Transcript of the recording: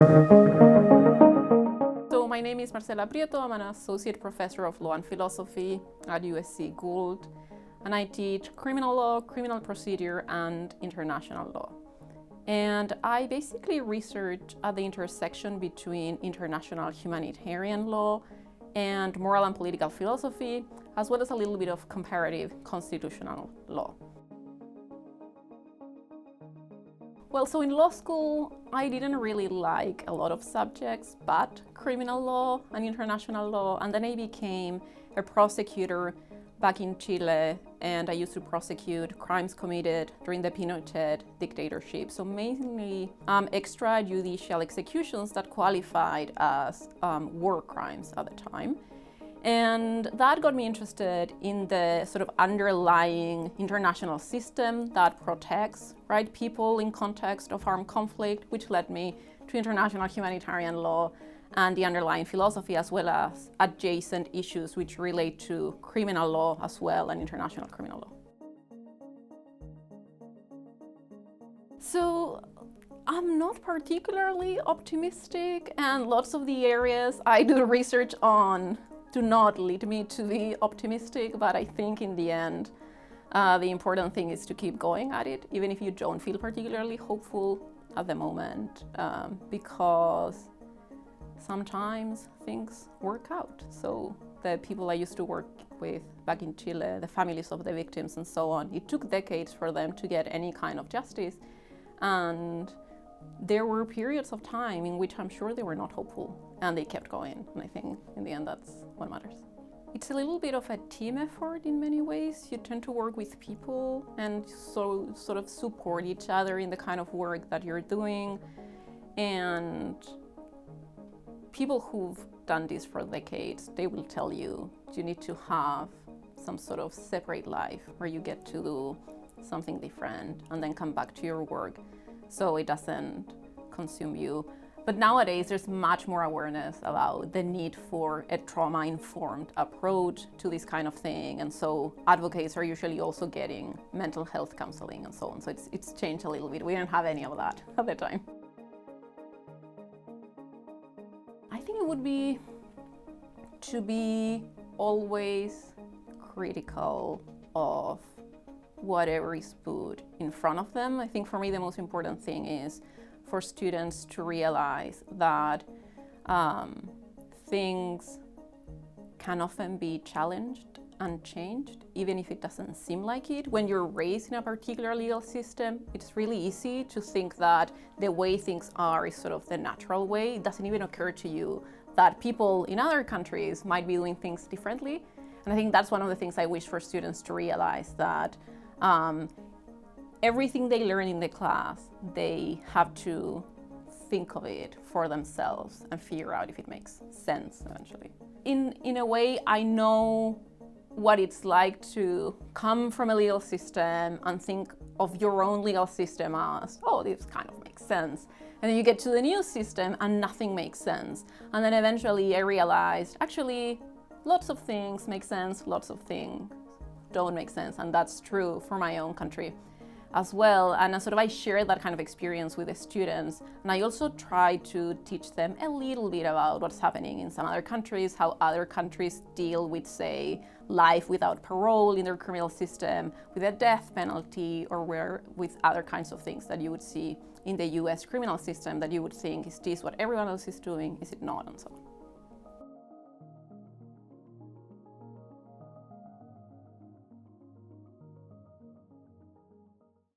So my name is Marcela Prieto. I'm an associate professor of law and philosophy at USC Gould, and I teach criminal law, criminal procedure, and international law. And I basically research at the intersection between international humanitarian law and moral and political philosophy, as well as a little bit of comparative constitutional law. Well, so in law school, I didn't really like a lot of subjects, but criminal law and international law, and then I became a prosecutor back in Chile, and I used to prosecute crimes committed during the Pinochet dictatorship. So mainly extrajudicial executions that qualified as war crimes at the time. And that got me interested in the sort of underlying international system that protects people in context of armed conflict, which led me to international humanitarian law and the underlying philosophy, as well as adjacent issues which relate to criminal law as well and international criminal law. So I'm not particularly optimistic, and lots of the areas I do research on do not lead me to be optimistic, but I think in the end, the important thing is to keep going at it, even if you don't feel particularly hopeful at the moment, because sometimes things work out. So the people I used to work with back in Chile, the families of the victims and so on, it took decades for them to get any kind of justice. And there were periods of time in which I'm sure they were not hopeful, and they kept going. And I think in the end, that's what matters. It's a little bit of a team effort in many ways. You tend to work with people and so sort of support each other in the kind of work that you're doing. And people who've done this for decades, they will tell you need to have some sort of separate life where you get to do something different and then come back to your work so it doesn't consume you. But nowadays, there's much more awareness about the need for a trauma-informed approach to this kind of thing. And so advocates are usually also getting mental health counseling and so on. So it's changed a little bit. We didn't have any of that at the time. I think it would be to be always critical of whatever is put in front of them. I think for me, the most important thing is for students to realize that things can often be challenged and changed, even if it doesn't seem like it. When you're raised in a particular legal system, it's really easy to think that the way things are is sort of the natural way. It doesn't even occur to you that people in other countries might be doing things differently. And I think that's one of the things I wish for students to realize, that everything they learn in the class, they have to think of it for themselves and figure out if it makes sense eventually. In a way, I know what it's like to come from a legal system and think of your own legal system as, oh, this kind of makes sense. And then you get to the new system and nothing makes sense. And then eventually I realized, actually, lots of things make sense, lots of things don't make sense. And that's true for my own country as well. And sort of I share that kind of experience with the students. And I also try to teach them a little bit about what's happening in some other countries, how other countries deal with, say, life without parole in their criminal system, with a death penalty, or with other kinds of things that you would see in the US criminal system that you would think, is this what everyone else is doing? Is it not? And so on.